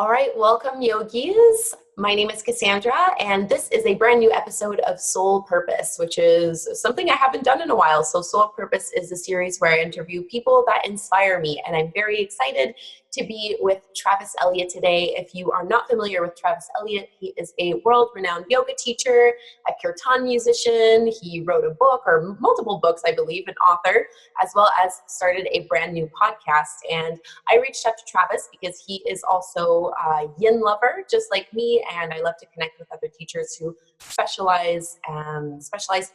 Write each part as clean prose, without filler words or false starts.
All right, welcome yogis. My name is Cassandra, and this is a brand new episode of Soul Purpose, which is something I haven't done in a while. So Soul Purpose is a series where I interview people that inspire me, and I'm very excited to be with Travis Eliot today. If you are not familiar with Travis Eliot, he is a world-renowned yoga teacher, a kirtan musician. He wrote a book, or multiple books, I believe, an author, as well as started a brand new podcast. And I reached out to Travis because he is also a yin lover, just like me, and I love to connect with other teachers who specialize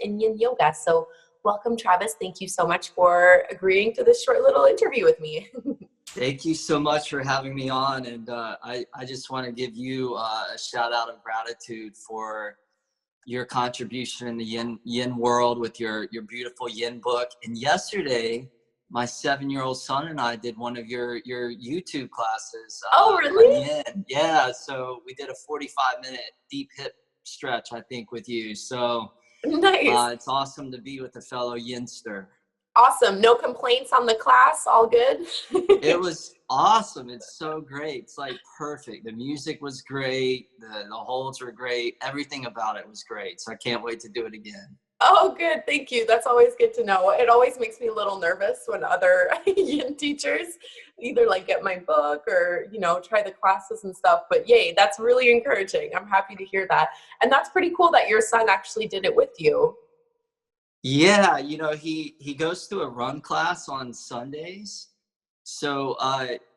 in yin yoga. So welcome, Travis. Thank you so much for agreeing to this short little interview with me. Thank you so much for having me on. And I just want to give you a shout out of gratitude for your contribution in the yin world with your beautiful yin book. And yesterday, my 7-year-old son and I did one of your YouTube classes. Oh, really? On yin. Yeah. So we did a 45-minute deep hip stretch, I think, with you. So Nice. it's awesome to be with a fellow yinster. Awesome. No complaints on the class? All good? It was awesome. It's so great. It's like perfect. The music was great. The holds were great. Everything about it was great. So I can't wait to do it again. Oh, good. Thank you. That's always good to know. It always makes me a little nervous when other yin teachers either like get my book or, try the classes and stuff. But yay, that's really encouraging. I'm happy to hear that. And that's pretty cool that your son actually did it with you. Yeah, he goes to a run class on Sundays. So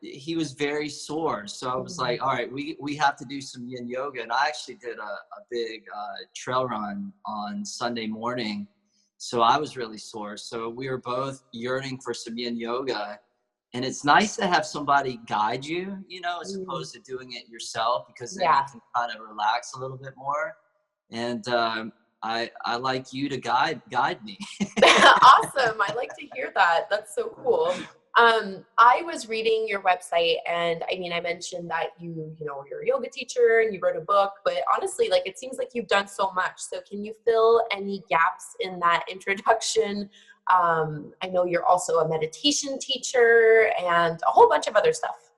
he was very sore. So I was like, all right, we have to do some yin yoga. And I actually did a big trail run on Sunday morning. So I was really sore. So we were both yearning for some yin yoga. And it's nice to have somebody guide you, as opposed to doing it yourself, because then you can kind of relax a little bit more. And I like you to guide me. Awesome. I like to hear that. That's so cool. I was reading your website, and I mentioned that you're a yoga teacher and you wrote a book, but honestly, it seems like you've done so much. So can you fill any gaps in that introduction? I know you're also a meditation teacher and a whole bunch of other stuff.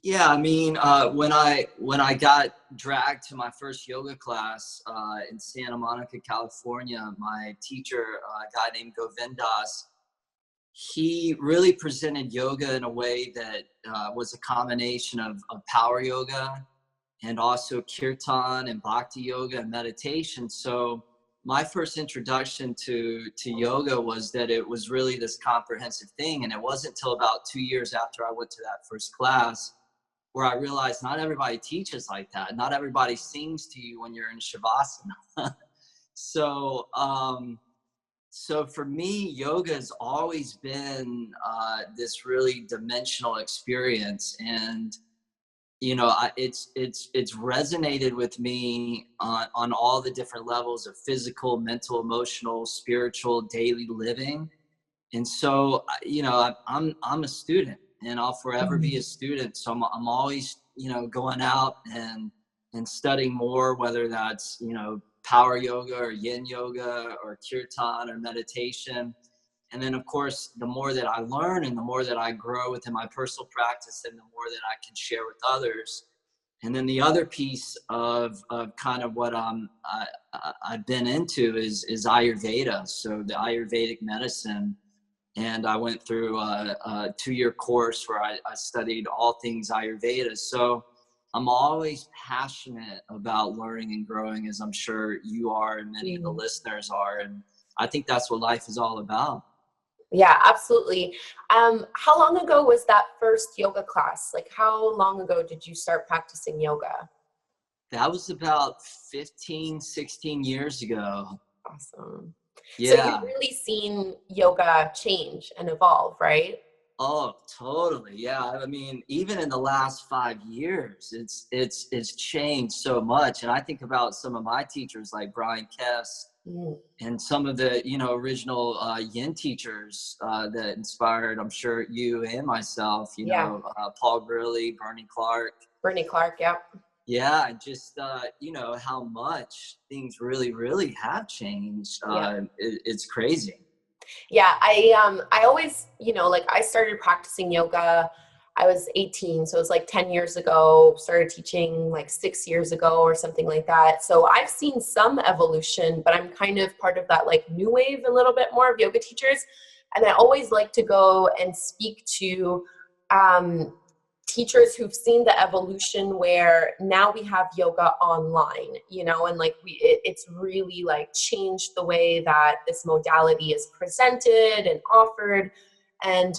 Yeah, when I got dragged to my first yoga class in Santa Monica, California, my teacher, a guy named Govindas, he really presented yoga in a way that was a combination of power yoga and also kirtan and bhakti yoga and meditation. So my first introduction to yoga was that it was really this comprehensive thing. And it wasn't until about 2 years after I went to that first class where I realized not everybody teaches like that. Not everybody sings to you when you're in Shavasana. So for me, yoga has always been this really dimensional experience. And, it's resonated with me on all the different levels of physical, mental, emotional, spiritual, daily living. And so, I'm a student, and I'll forever be a student. So I'm always, going out and studying more, whether that's, power yoga or yin yoga or kirtan or meditation. And then, of course, the more that I learn and the more that I grow within my personal practice, and the more that I can share with others. And then the other piece of kind of what I've been into is Ayurveda. So the Ayurvedic medicine. And I went through a 2-year course where I studied all things Ayurveda. So I'm always passionate about learning and growing, as I'm sure you are and many of the listeners are. And I think that's what life is all about. Yeah, absolutely. How long ago was that first yoga class? How long ago did you start practicing yoga? That was about 15, 16 years ago. Awesome. Yeah. So you've really seen yoga change and evolve, right? Oh, totally. Yeah. Even in the last 5 years, it's changed so much. And I think about some of my teachers like Brian Kess and some of the, original yin teachers that inspired, I'm sure, you and myself, Paul Gurley, Bernie Clark. Yeah. Yeah. just, how much things really, really have changed. It's crazy. Yeah, I always, I started practicing yoga I was 18. So it was like 10 years ago, started teaching like 6 years ago or something like that. So I've seen some evolution, but I'm kind of part of that like new wave a little bit more of yoga teachers. And I always like to go and speak to teachers who've seen the evolution where now we have yoga online, and like it's really like changed the way that this modality is presented and offered. And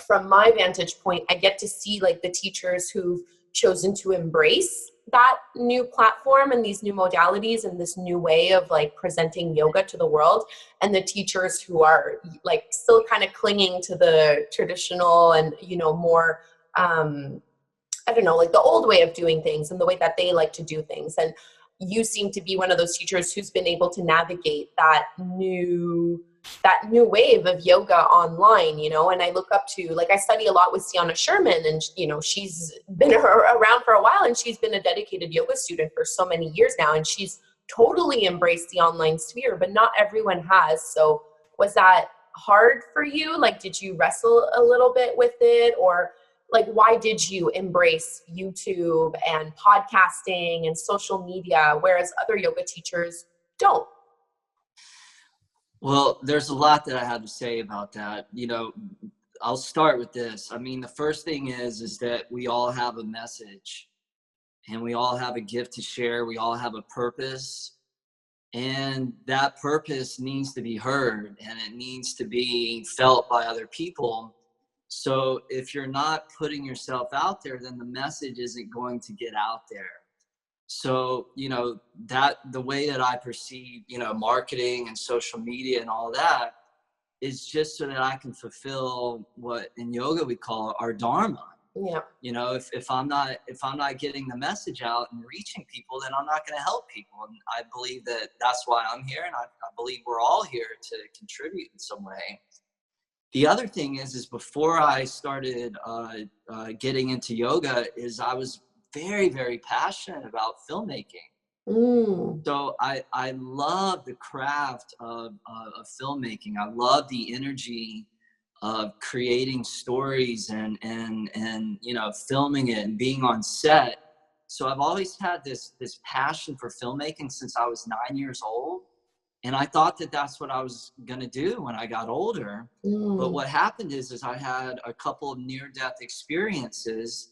from my vantage point, I get to see like the teachers who've chosen to embrace that new platform and these new modalities and this new way of like presenting yoga to the world, and the teachers who are like still kind of clinging to the traditional and more I don't know, like the old way of doing things and the way that they like to do things. And you seem to be one of those teachers who's been able to navigate that new wave of yoga online, and I look up to, like, I study a lot with Sienna Sherman, and she's been around for a while, and she's been a dedicated yoga student for so many years now, and she's totally embraced the online sphere, but not everyone has. So was that hard for you? Like, did you wrestle a little bit with it, or like, why did you embrace YouTube and podcasting and social media, whereas other yoga teachers don't? Well, there's a lot that I have to say about that. I'll start with this. I mean, the first thing is that we all have a message, and we all have a gift to share. We all have a purpose, and that purpose needs to be heard, and it needs to be felt by other people. So if you're not putting yourself out there, then the message isn't going to get out there. So, that the way that I perceive, marketing and social media and all that is just so that I can fulfill what in yoga we call our dharma. Yeah. If I'm not getting the message out and reaching people, then I'm not going to help people. And I believe that that's why I'm here. And I believe we're all here to contribute in some way. The other thing is before I started getting into yoga, is I was very, very passionate about filmmaking. So I love the craft of filmmaking. I love the energy of creating stories and filming it and being on set. So I've always had this passion for filmmaking since I was 9 years old. And I thought that that's what I was going to do when I got older. But what happened is I had a couple of near-death experiences,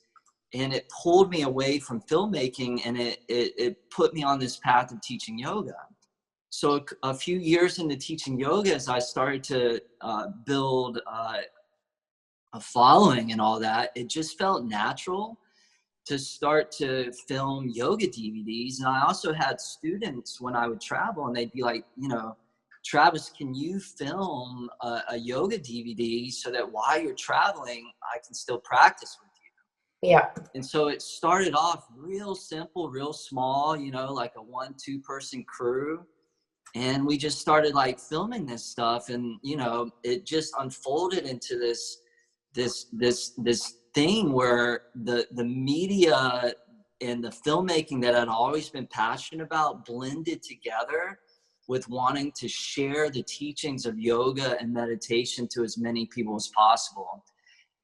and it pulled me away from filmmaking, and it put me on this path of teaching yoga. So a few years into teaching yoga, as I started to build a following and all that, it just felt natural to start to film yoga DVDs. And I also had students when I would travel, and they'd be like, Travis, can you film a yoga DVD so that while you're traveling, I can still practice with you? Yeah. And so it started off real simple, real small, like a 1-2 person crew. And we just started like filming this stuff, and it just unfolded into this thing where the media and the filmmaking that I'd always been passionate about blended together with wanting to share the teachings of yoga and meditation to as many people as possible.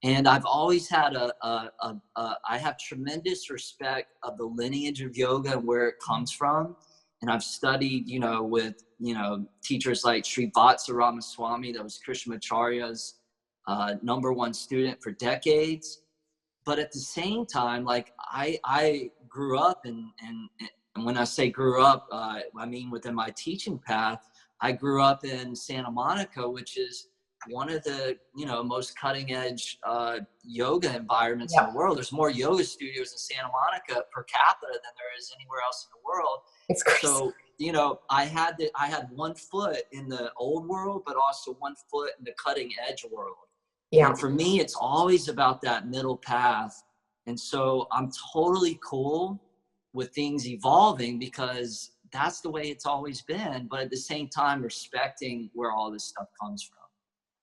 And I've always had I have tremendous respect of the lineage of yoga and where it comes from. And I've studied, with, teachers like Sri Vatsa Ramaswamy, that was Krishnamacharya's #1 student for decades. But at the same time, like I grew up and when I say grew up, I mean within my teaching path, I grew up in Santa Monica, which is one of the most cutting edge yoga environments in the world. There's more yoga studios in Santa Monica per capita than there is anywhere else in the world. It's crazy. So I had one foot in the old world, but also one foot in the cutting edge world. Yeah. And for me, it's always about that middle path. And so I'm totally cool with things evolving because that's the way it's always been, but at the same time, respecting where all this stuff comes from.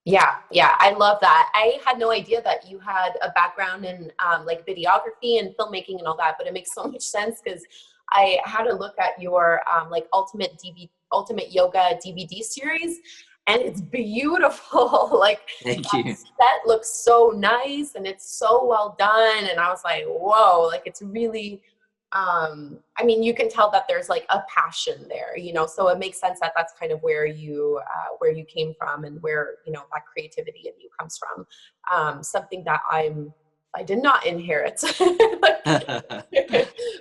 Yeah, I love that. I had no idea that you had a background in like videography and filmmaking and all that, but it makes so much sense because I had a look at your like ultimate yoga DVD series, and it's beautiful. Like Thank that you. set looks so nice and it's so well done. And I was like, whoa, like it's really, I mean, you can tell that there's like a passion there, you know, so it makes sense that that's kind of where you came from and where, you know, that creativity in you comes from. Something that I did not inherit.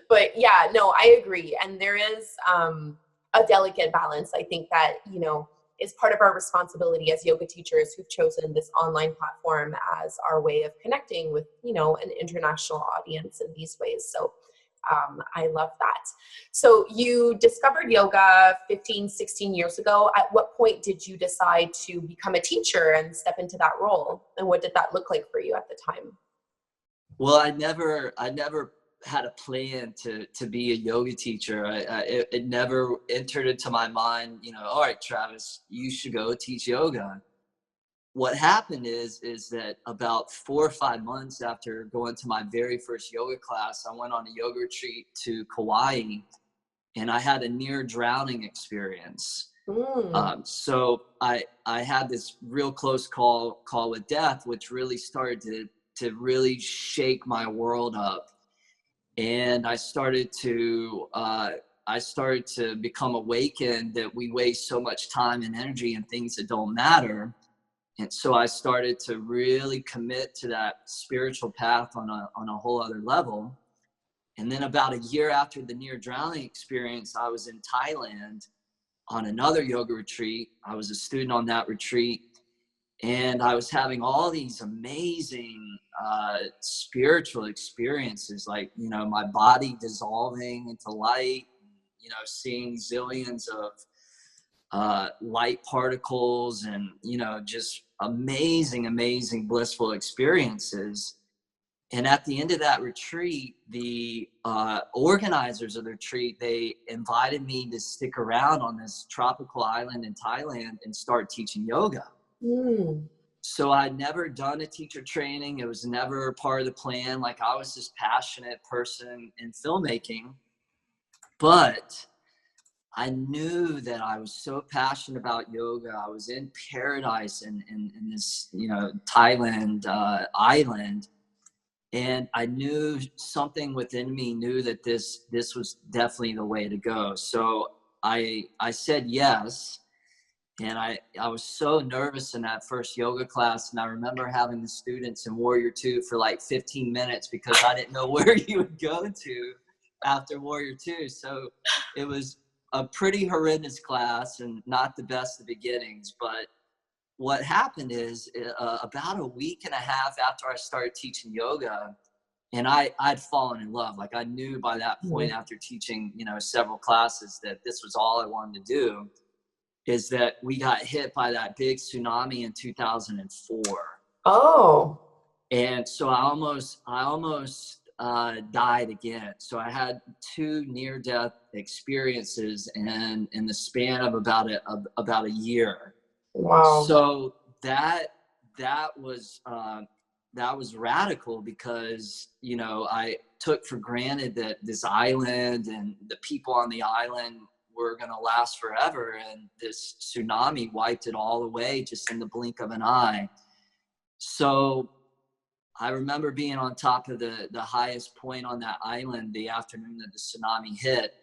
But yeah, no, I agree. And there is a delicate balance. I think that, you know, is part of our responsibility as yoga teachers who've chosen this online platform as our way of connecting with, you know, an international audience in these ways. So I love that. So you discovered yoga 15, 16 years ago. At what point did you decide to become a teacher and step into that role? And what did that look like for you at the time? Well, I never had a plan to be a yoga teacher. It never entered into my mind, you know, all right, Travis, you should go teach yoga. What happened is that about 4 or 5 months after going to my very first yoga class, I went on a yoga retreat to Kauai, and I had a near drowning experience. So I had this real close call with death, which really started to really shake my world up. And I started to become awakened that we waste so much time and energy in things that don't matter. And so I started to really commit to that spiritual path on a whole other level. And then about a year after the near drowning experience, I was in Thailand on another yoga retreat. I was a student on that retreat, and I was having all these amazing spiritual experiences, like, you know, my body dissolving into light, you know, seeing zillions of light particles, and, you know, just amazing blissful experiences. And at the end of that retreat, the organizers of the retreat, they invited me to stick around on this tropical island in Thailand and start teaching yoga. So I'd never done a teacher training. It was never part of the plan. Like, I was this passionate person in filmmaking, but I knew that I was so passionate about yoga. I was in paradise in this, you know, Thailand island. And I knew something within me knew that this was definitely the way to go. So I said yes. And I was so nervous in that first yoga class. And I remember having the students in Warrior 2 for like 15 minutes because I didn't know where you would go to after Warrior 2. So it was a pretty horrendous class and not the best of beginnings. But what happened is about a week and a half after I started teaching yoga, and I'd fallen in love. Like, I knew by that point after teaching, you know, several classes that this was all I wanted to do, is that we got hit by that big tsunami in 2004. Oh. And so I almost died again. So I had 2 near-death experiences in the span of about a year. Wow. So that was radical because, you know, I took for granted that this island and the people on the island were going to last forever, and this tsunami wiped it all away just in the blink of an eye. So I remember being on top of the highest point on that island the afternoon that the tsunami hit.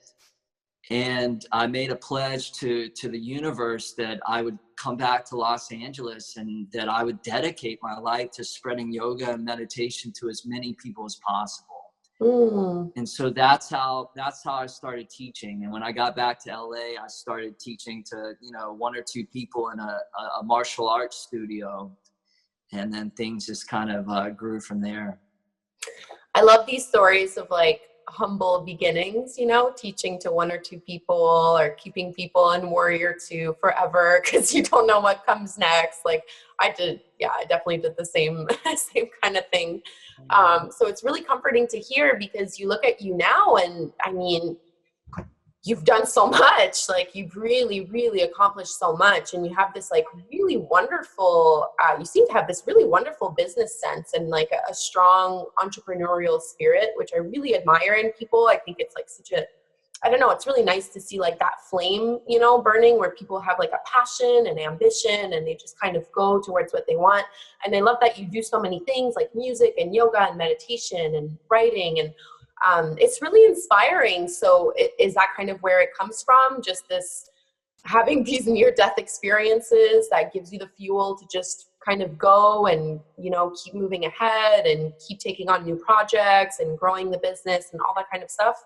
And I made a pledge to the universe that I would come back to Los Angeles and that I would dedicate my life to spreading yoga and meditation to as many people as possible. And so that's how I started teaching. And when I got back to LA, I started teaching to, you know, 1 or 2 people in a martial arts studio. And then things just kind of grew from there. I love these stories of like humble beginnings, you know, teaching to 1 or 2 people or keeping people in Warrior 2 forever because you don't know what comes next. Like I definitely did the same kind of thing. So it's really comforting to hear because you look at you now and I mean, you've done so much, like you've really accomplished so much, and you have this like really wonderful, you seem to have this really wonderful business sense and like a strong entrepreneurial spirit, which I really admire in people. I think it's like such I don't know, it's really nice to see like that flame, you know, burning, where people have like a passion and ambition and they just kind of go towards what they want. And I love that you do so many things like music and yoga and meditation and writing, and it's really inspiring. So is that kind of where it comes from? Just this having these near-death experiences that gives you the fuel to just kind of go and, you know, keep moving ahead and keep taking on new projects and growing the business and all that kind of stuff?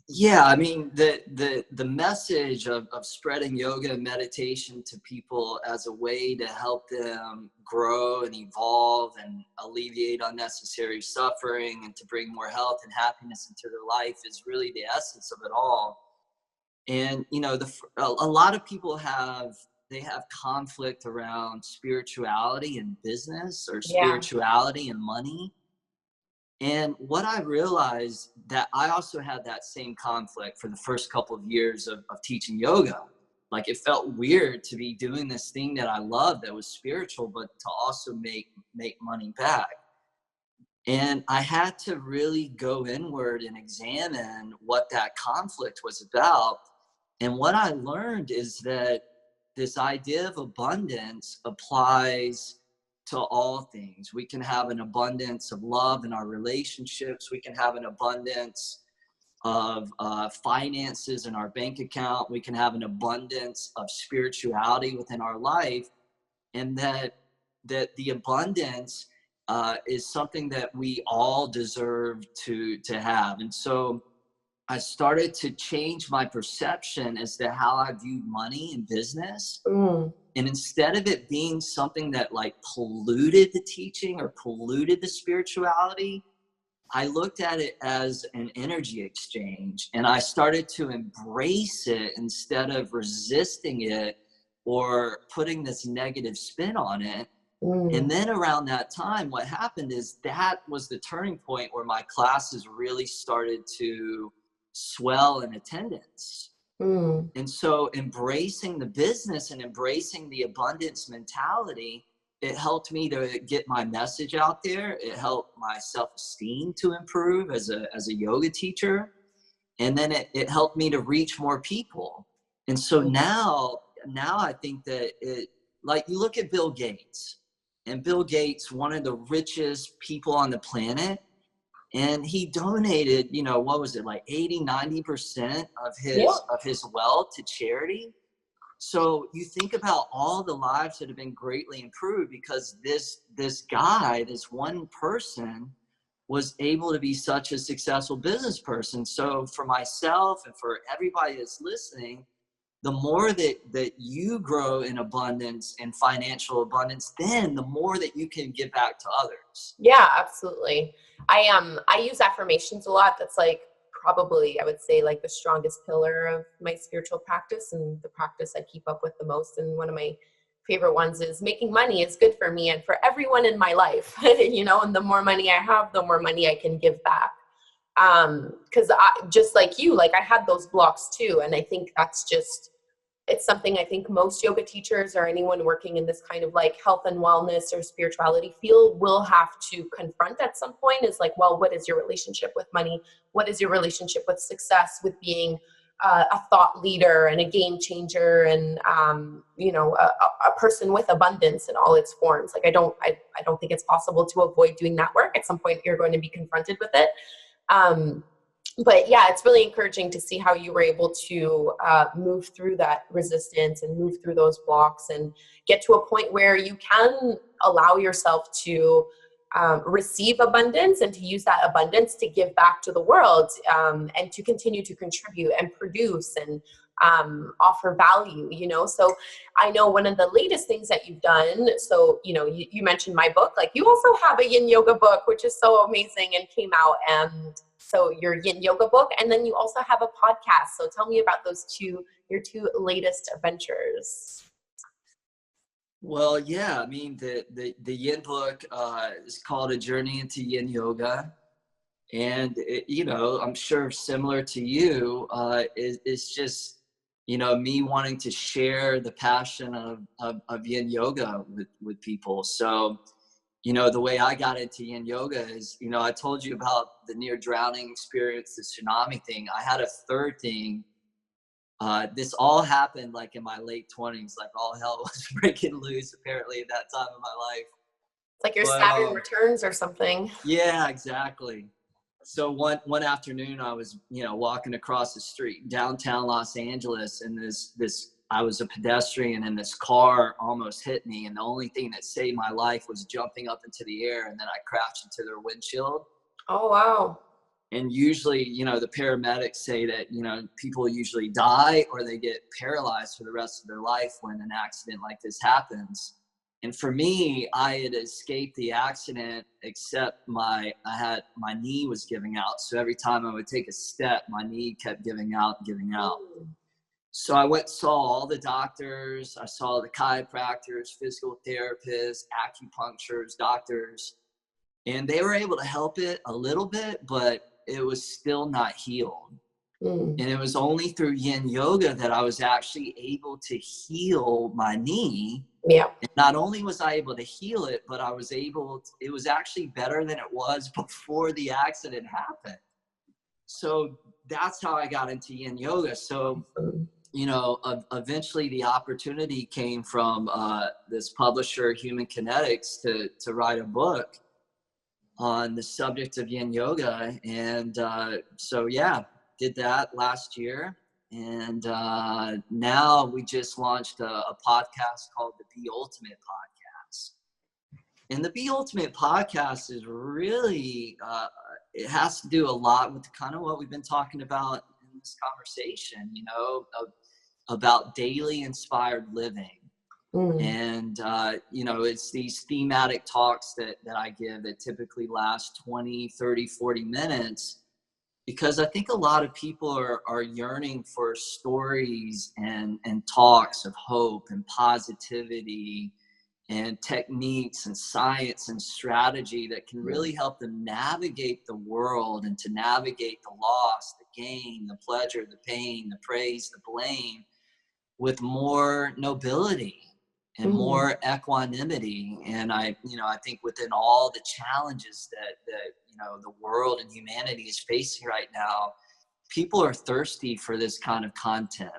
Yeah, I mean, the message of spreading yoga and meditation to people as a way to help them grow and evolve and alleviate unnecessary suffering and to bring more health and happiness into their life is really the essence of it all. And, you know, a lot of people have conflict around spirituality and business, or Yeah. spirituality and money. And what I realized, that I also had that same conflict for the first couple of years of teaching yoga. Like, it felt weird to be doing this thing that I loved, that was spiritual, but to also make money back. And I had to really go inward and examine what that conflict was about. And what I learned is that this idea of abundance applies to all things. We can have an abundance of love in our relationships. We can have an abundance of finances in our bank account. We can have an abundance of spirituality within our life. And that the abundance is something that we all deserve to have. And so I started to change my perception as to how I viewed money and business. Mm. And instead of it being something that like polluted the teaching or polluted the spirituality, I looked at it as an energy exchange, and I started to embrace it instead of resisting it or putting this negative spin on it. And Mm. then around that time, what happened is that was the turning point where my classes really started to swell in attendance. Mm. And so embracing the business and embracing the abundance mentality, it helped me to get my message out there. It helped my self-esteem to improve as a yoga teacher. And then it helped me to reach more people. And so now I think that like, you look at Bill Gates, and Bill Gates, one of the richest people on the planet, and he donated, you know, what was it, like 80-90% of Yeah. his wealth to charity. So you think about all the lives that have been greatly improved because this guy, this one person, was able to be such a successful business person. So for myself and for everybody that's listening, the more that you grow in abundance and financial abundance, then the more that you can give back to others. Yeah, absolutely. I use affirmations a lot. That's like probably, I would say, like the strongest pillar of my spiritual practice and the practice I keep up with the most. And one of my favorite ones is making money is good for me and for everyone in my life. You know, and the more money I have, the more money I can give back. Because I, just like you, like I had those blocks too. And I think that's just, it's something I think most yoga teachers or anyone working in this kind of like health and wellness or spirituality field will have to confront at some point, is like, well, what is your relationship with money? What is your relationship with success, with being a thought leader and a game changer and, you know, a person with abundance in all its forms? Like, I don't think it's possible to avoid doing that work. At some point, you're going to be confronted with it. But yeah, it's really encouraging to see how you were able to move through that resistance and move through those blocks and get to a point where you can allow yourself to receive abundance and to use that abundance to give back to the world, and to continue to contribute and produce and offer value, you know? So I know one of the latest things that you've done, so, you know, you mentioned my book, like you also have a yin yoga book, which is so amazing and came out. And so your yin yoga book, and then you also have a podcast. So tell me about your two latest adventures. Well, yeah, I mean, the yin book is called A Journey into Yin Yoga. And, you know, I'm sure similar to you, it's just, you know, me wanting to share the passion of yin yoga with people. So, the way I got into yin yoga is, I told you about the near drowning experience, the tsunami thing. I had a third thing. This all happened like in my late 20s, like all hell was breaking loose apparently at that time of my life. It's like your But Saturn returns or something. yeah, exactly. So one afternoon I was, walking across the street downtown Los Angeles, and this I was a pedestrian, and this car almost hit me, and the only thing that saved my life was jumping up into the air, and then I crashed into their windshield. Oh, wow. And usually, the paramedics say that, people usually die or they get paralyzed for the rest of their life when an accident like this happens. And for me, I had escaped the accident, except my knee was giving out. So every time I would take a step, my knee kept giving out, giving out. So I went, saw all the doctors. I saw the chiropractors, physical therapists, acupuncturists, doctors, and they were able to help it a little bit, but it was still not healed. And it was only through yin yoga that I was actually able to heal my knee. Yeah. And not only was I able to heal it, but it was actually better than it was before the accident happened. So that's how I got into yin yoga. So, eventually the opportunity came from this publisher, Human Kinetics, to write a book on the subject of yin yoga. And so, yeah, did that last year. And now we just launched a podcast called the Be Ultimate Podcast. And the Be Ultimate Podcast is really, it has to do a lot with kind of what we've been talking about in this conversation, about daily inspired living. And, it's these thematic talks that I give that typically last 20, 30, 40 minutes, because I think a lot of people are yearning for stories and talks of hope and positivity and techniques and science and strategy that can really help them navigate the world and to navigate the loss, the gain, the pleasure, the pain, the praise, the blame with more nobility and more equanimity. And I think within all the challenges that the world and humanity is facing right now, people are thirsty for this kind of content.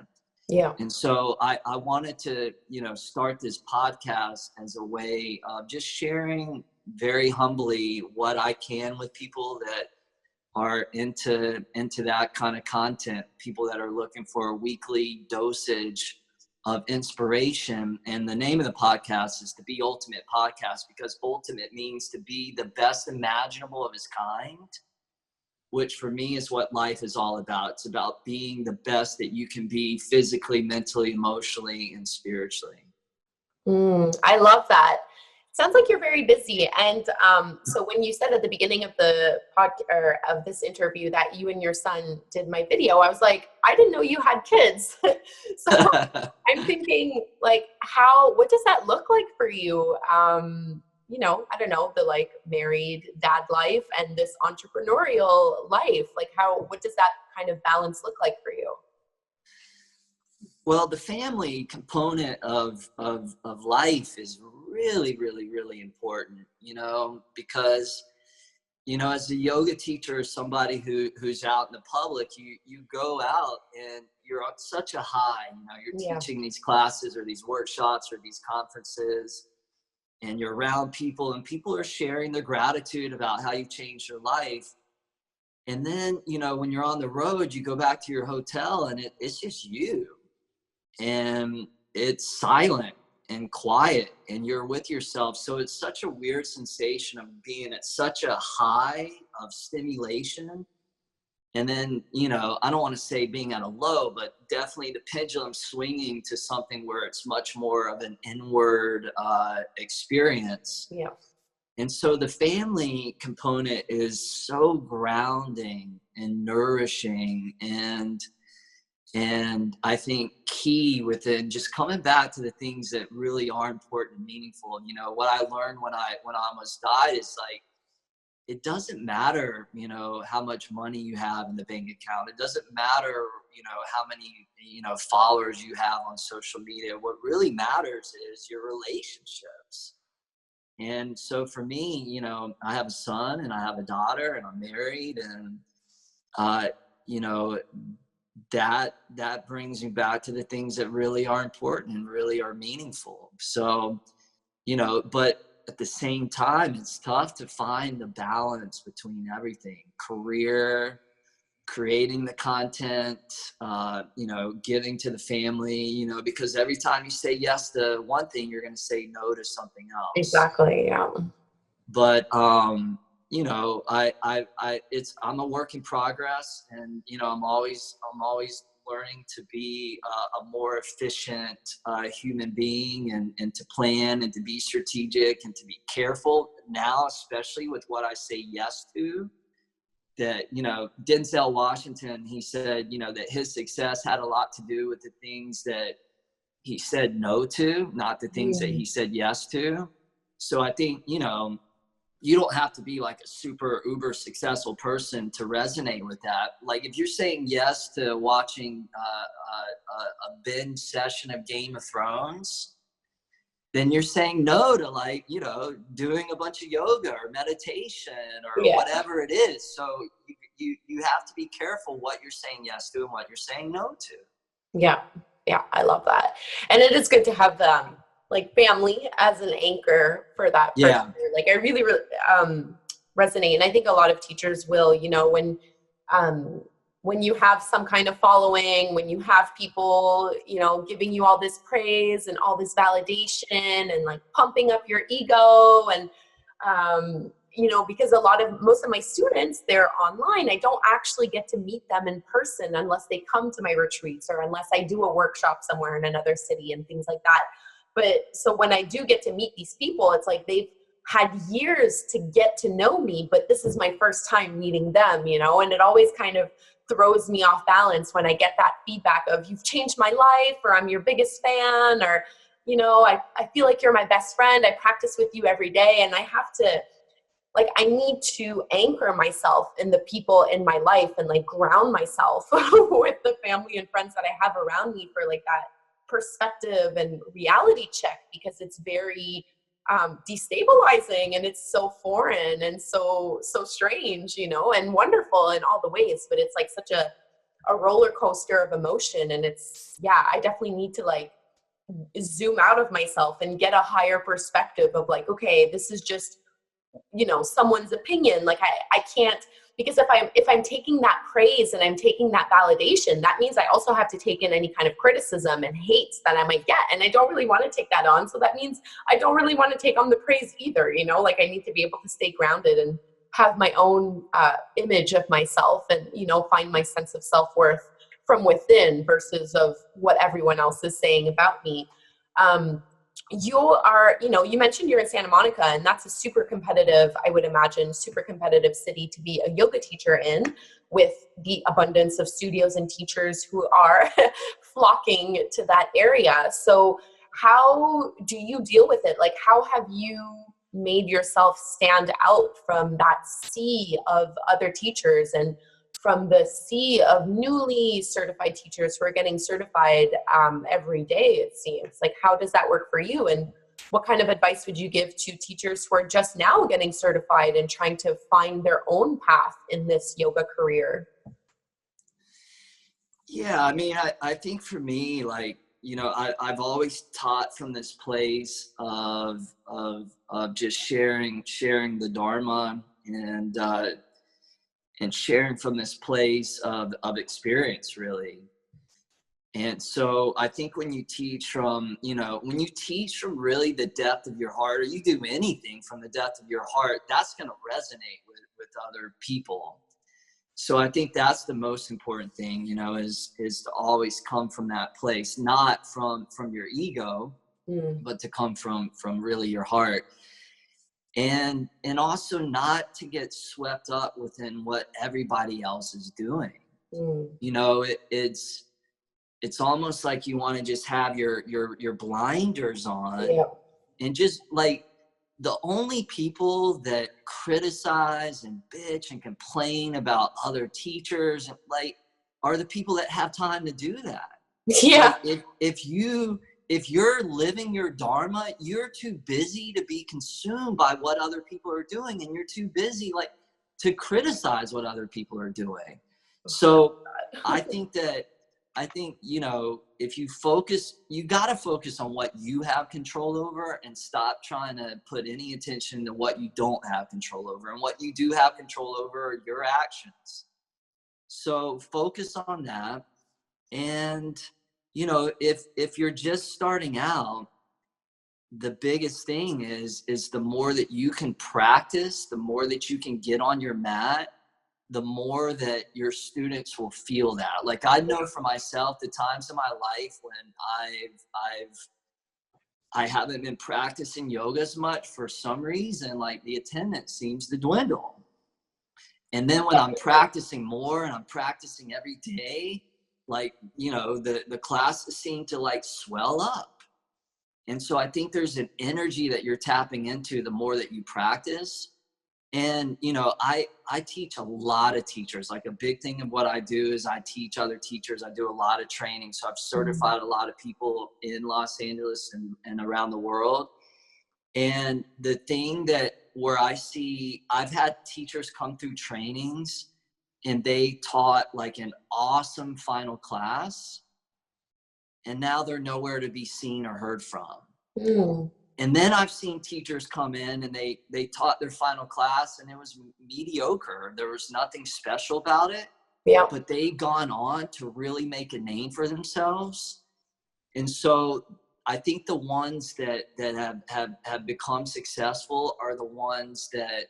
Yeah. And so I wanted to, start this podcast as a way of just sharing very humbly what I can with people that are into that kind of content, people that are looking for a weekly dosage of inspiration. And the name of the podcast is the Be Ultimate Podcast, because ultimate means to be the best imaginable of its kind, which for me is what life is all about. It's about being the best that you can be physically, mentally, emotionally, and spiritually. I love that. Sounds like you're very busy. And so when you said at the beginning of the podcast of this interview that you and your son did my video, I was like, I didn't know you had kids. So I'm thinking, like, what does that look like for you? I don't know, the like married dad life and this entrepreneurial life. Like, what does that kind of balance look like for you? Well, the family component of life is really, really, really important, because, as a yoga teacher, somebody who's out in the public, you go out and you're on such a high, you're teaching these classes or these workshops or these conferences, and you're around people, and people are sharing their gratitude about how you've changed your life. And then, when you're on the road, you go back to your hotel and it's just you. And it's silent and quiet and you're with yourself. So it's such a weird sensation of being at such a high of stimulation. And then, I don't want to say being at a low, but definitely the pendulum swinging to something where it's much more of an inward experience. Yeah. And so the family component is so grounding and nourishing, and I think key within just coming back to the things that really are important and meaningful. What I learned when I almost died is, like, it doesn't matter, how much money you have in the bank account. It doesn't matter, how many, followers you have on social media. What really matters is your relationships. And so for me, you know, I have a son and I have a daughter and I'm married, and you know, that brings me back to the things that really are important and really are meaningful. So, you know, but at the same time, it's tough to find the balance between everything: career, creating the content, you know, giving to the family, you know, because every time you say yes to one thing, you're going to say no to something else. Exactly. Yeah. But, you know, I'm a work in progress, and, you know, I'm always learning to be a more efficient human being, and to plan and to be strategic and to be careful now, especially with what I say yes to. That, you know, Denzel Washington, he said, you know, that his success had a lot to do with the things that he said no to, not the things that he said yes to. So I think, you know, you don't have to be like a super uber successful person to resonate with that. Like if you're saying yes to watching a binge session of Game of Thrones, then you're saying no to, like, you know, doing a bunch of yoga or meditation or Yeah. whatever it is. So you have to be careful what you're saying yes to and what you're saying no to. Yeah. Yeah. I love that. And it is good to have like family as an anchor for that person. Yeah. Like I really, really resonate. And I think a lot of teachers will, you know, when you have some kind of following, when you have people, you know, giving you all this praise and all this validation and like pumping up your ego, and you know, because most of my students, they're online. I don't actually get to meet them in person unless they come to my retreats or unless I do a workshop somewhere in another city and things like that. But so when I do get to meet these people, it's like they've had years to get to know me, but this is my first time meeting them, you know, and it always kind of throws me off balance when I get that feedback of you've changed my life, or I'm your biggest fan, or, you know, I feel like you're my best friend. I practice with you every day. And I have to, like, I need to anchor myself in the people in my life and like ground myself with the family and friends that I have around me for like that perspective and reality check, because it's very destabilizing and it's so foreign and so strange, you know, and wonderful in all the ways, but it's like such a roller coaster of emotion. And it's, yeah, I definitely need to like zoom out of myself and get a higher perspective of like, okay, this is just, you know, someone's opinion. Like I can't, because if I'm taking that praise and I'm taking that validation, that means I also have to take in any kind of criticism and hates that I might get. And I don't really want to take that on. So that means I don't really want to take on the praise either, you know, like I need to be able to stay grounded and have my own image of myself and, you know, find my sense of self-worth from within versus of what everyone else is saying about me. You are, you know, you mentioned you're in Santa Monica, and that's a super competitive, I would imagine, super competitive city to be a yoga teacher in, with the abundance of studios and teachers who are flocking to that area. So how do you deal with it? Like, how have you made yourself stand out from that sea of other teachers and from the sea of newly certified teachers who are getting certified every day, it seems? Like, how does that work for you? And what kind of advice would you give to teachers who are just now getting certified and trying to find their own path in this yoga career? Yeah, I mean, I think for me, like, you know, I've always taught from this place of just sharing the dharma, and sharing from this place of experience, really. And so I think when you teach from, you know, when you teach from really the depth of your heart, or you do anything from the depth of your heart, that's going to resonate with other people. So I think that's the most important thing, you know, is to always come from that place, not from your ego, but to come from really your heart. And also not to get swept up within what everybody else is doing. You know, it's almost like you want to just have your blinders on, Yeah. and just like, the only people that criticize and bitch and complain about other teachers, like, are the people that have time to do that. Yeah. Like, if you if you're living your dharma, you're too busy to be consumed by what other people are doing, and you're too busy like to criticize what other people are doing. So I think, you know, if you focus, you got to focus on what you have control over and stop trying to put any attention to what you don't have control over. And what you do have control over are your actions. So focus on that. And, you know, if you're just starting out, the biggest thing is the more that you can practice, the more that you can get on your mat, the more that your students will feel that. Like, I know for myself, the times in my life when I haven't been practicing yoga as much for some reason, like the attendance seems to dwindle. And then when I'm practicing more and I'm practicing every day, like, you know, the classes seem to like swell up. And so I think there's an energy that you're tapping into the more that you practice. And, you know, I teach a lot of teachers. Like, a big thing of what I do is I teach other teachers. I do a lot of training. So I've certified a lot of people in Los Angeles and around the world. And the thing that where I see, I've had teachers come through trainings and they taught like an awesome final class, and now they're nowhere to be seen or heard from. And then I've seen teachers come in and they taught their final class and it was mediocre. There was nothing special about it. Yeah. But they've gone on to really make a name for themselves. And so I think the ones that have become successful are the ones that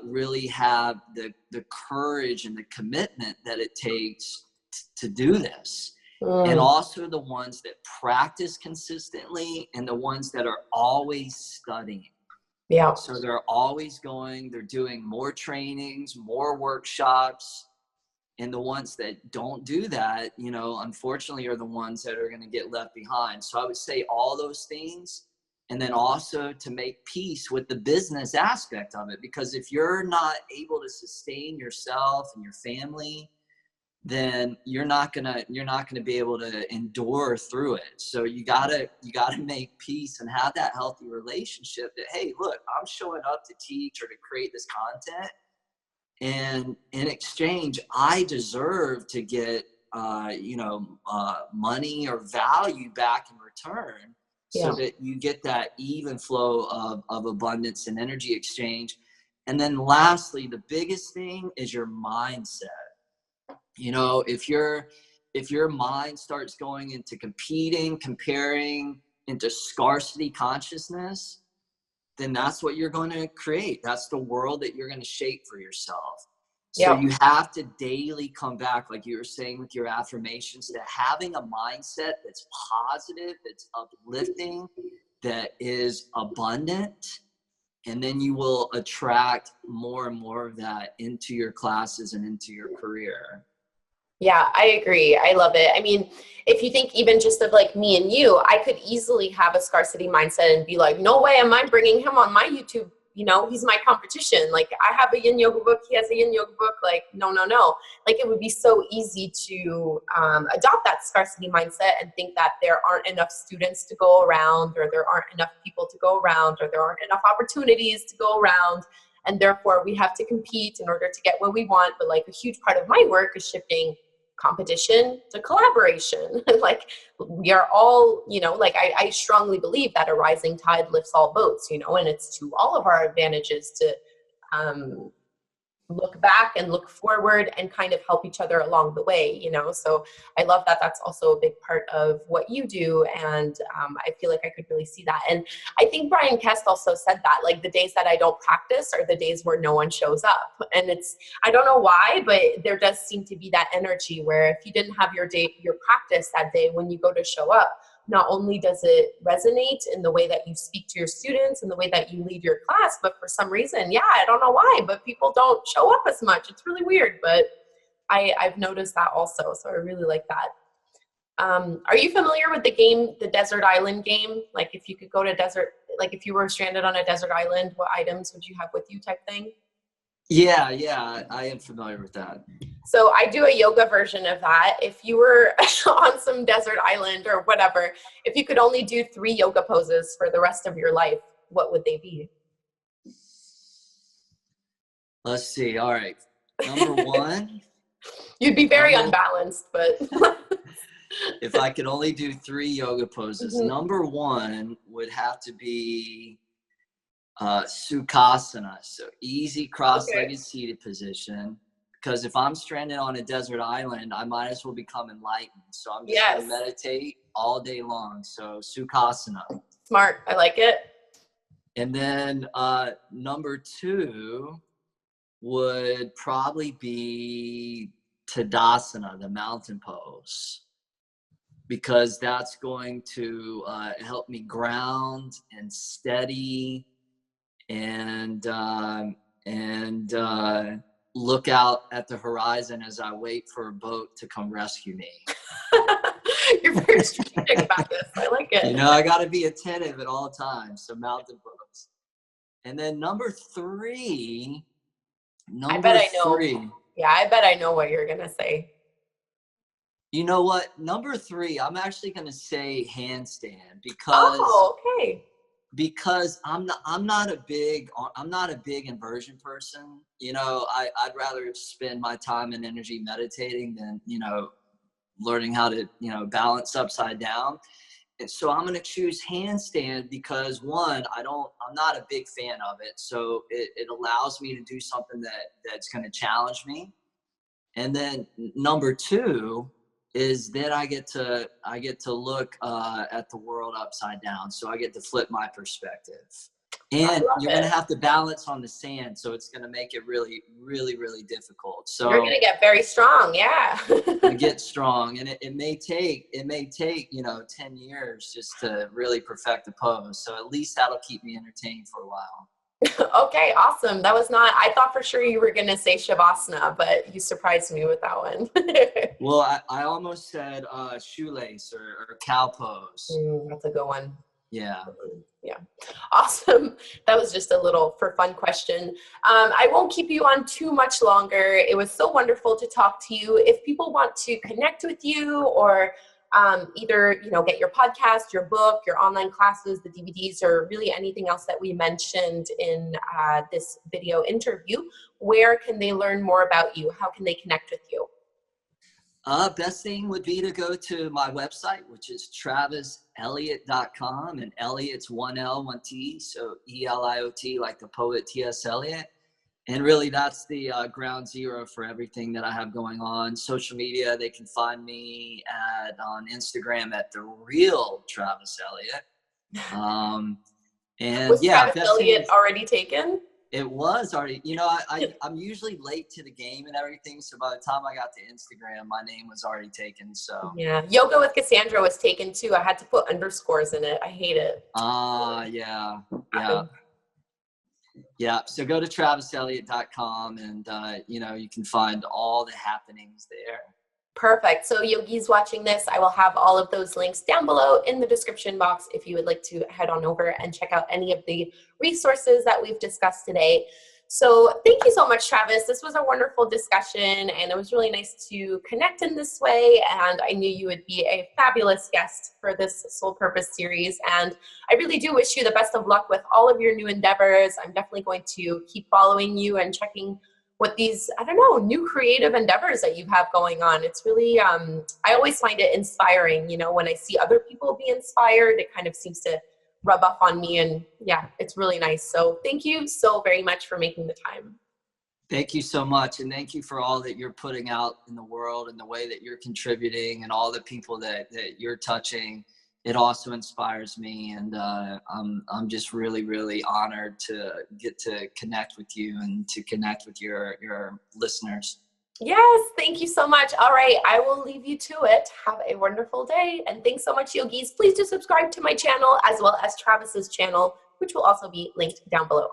really have the courage and the commitment that it takes to do this. And also the ones that practice consistently, and the ones that are always studying. Yeah. So they're always going, they're doing more trainings, more workshops. And the ones that don't do that, you know, unfortunately are the ones that are going to get left behind. So I would say all those things. And then also to make peace with the business aspect of it. Because if you're not able to sustain yourself and your family, then you're not gonna be able to endure through it. So you gotta make peace and have that healthy relationship that, hey, look, I'm showing up to teach or to create this content, and in exchange, I deserve to get money or value back in return, so that you get that even flow of abundance and energy exchange. And then lastly, the biggest thing is your mindset. You know, if your mind starts going into competing, comparing, into scarcity consciousness, then that's what you're going to create. That's the world that you're going to shape for yourself. So you have to daily come back, like you were saying with your affirmations, to having a mindset that's positive, that's uplifting, that is abundant. And then you will attract more and more of that into your classes and into your career. Yeah, I agree. I love it. I mean, if you think even just of like me and you, I could easily have a scarcity mindset and be like, no way am I bringing him on my YouTube. You know, he's my competition. Like, I have a yin yoga book. He has a yin yoga book. Like, no. Like, it would be so easy to adopt that scarcity mindset and think that there aren't enough students to go around, or there aren't enough people to go around, or there aren't enough opportunities to go around. And therefore we have to compete in order to get what we want. But like, a huge part of my work is shifting competition to collaboration. Like, we are all, you know, like I strongly believe that a rising tide lifts all boats, you know, and it's to all of our advantages to look back and look forward and kind of help each other along the way, you know. So I love that that's also a big part of what you do. And I feel like I could really see that. And I think Brian Kest also said that, like, the days that I don't practice are the days where no one shows up. And it's, I don't know why, but there does seem to be that energy where if you didn't have your practice that day, when you go to show up, not only does it resonate in the way that you speak to your students and the way that you lead your class, but for some reason, I don't know why, but people don't show up as much. It's really weird, but I've noticed that also. So I really like that. Are you familiar with the game, the Desert Island game? Like, if you could go to like if you were stranded on a desert island, what items would you have with you type thing? Yeah, I am familiar with that. So I do a yoga version of that. If you were on some desert island or whatever, if you could only do 3 yoga poses for the rest of your life, what would they be? Let's see. All right. Number one. You'd be very unbalanced, but if I could only do 3 yoga poses, Mhm. number one would have to be Sukhasana. So easy cross-legged seated position. Because if I'm stranded on a desert island, I might as well become enlightened. So I'm just going to meditate all day long. So Sukhasana. Smart. I like it. And then number 2 would probably be Tadasana, the mountain pose, because that's going to help me ground and steady and look out at the horizon as I wait for a boat to come rescue me. You're very strategic about this. I like it. You know, I got to be attentive at all times. So mountain pose. And then number 3. I bet I know. Yeah, I bet I know what you're going to say. You know what? Number 3, I'm actually going to say handstand because I'm not a big inversion person. You know, I'd rather spend my time and energy meditating than, you know, learning how to, you know, balance upside down. And so I'm going to choose handstand because one, I'm not a big fan of it. So it allows me to do something that's going to challenge me. And then number 2 is that I get to look at the world upside down. So I get to flip my perspective. And you're going to have to balance on the sand. So it's going to make it really, really, really difficult. So you're going to get very strong. Yeah. to get strong. And it may take, you know, 10 years just to really perfect the pose. So at least that'll keep me entertained for a while. Okay, awesome. That was not, I thought for sure you were going to say Shavasana, but you surprised me with that one. Well, I almost said shoelace or cow pose. That's a good one. Yeah. Yeah. Awesome. That was just a little for fun question. I won't keep you on too much longer. It was so wonderful to talk to you. If people want to connect with you or either, you know, get your podcast, your book, your online classes, the DVDs, or really anything else that we mentioned in this video interview, where can they learn more about you? How can they connect with you? Best thing would be to go to my website, which is traviseliot.com, and Eliot's 1 L, 1 T, so ELIOT, like the poet T.S. Eliot. And really, that's the ground zero for everything that I have going on. Social media, they can find me on Instagram at the real Travis Eliot. And was yeah, Travis Eliot already taken? It was already, you know, I'm usually late to the game and everything. So by the time I got to Instagram, my name was already taken. So yeah, Yoga with Kassandra was taken too. I had to put underscores in it. I hate it. Yeah. Yeah. So go to traviseliot.com and, you know, you can find all the happenings there. Perfect. So yogis watching this, I will have all of those links down below in the description box if you would like to head on over and check out any of the resources that we've discussed today. So thank you so much, Travis. This was a wonderful discussion, and it was really nice to connect in this way. And I knew you would be a fabulous guest for this Soul Purpose series. And I really do wish you the best of luck with all of your new endeavors. I'm definitely going to keep following you and checking what these, I don't know, new creative endeavors that you have going on. It's really, I always find it inspiring, you know, when I see other people be inspired, it kind of seems to rub off on me, and yeah, it's really nice. So thank you so very much for making the time. Thank you so much. And thank you for all that you're putting out in the world and the way that you're contributing and all the people that you're touching. It also inspires me, and I'm just really, really honored to get to connect with you and to connect with your listeners. Yes, thank you so much. All right, I will leave you to it. Have a wonderful day, and thanks so much, yogis. Please do subscribe to my channel as well as Travis's channel, which will also be linked down below.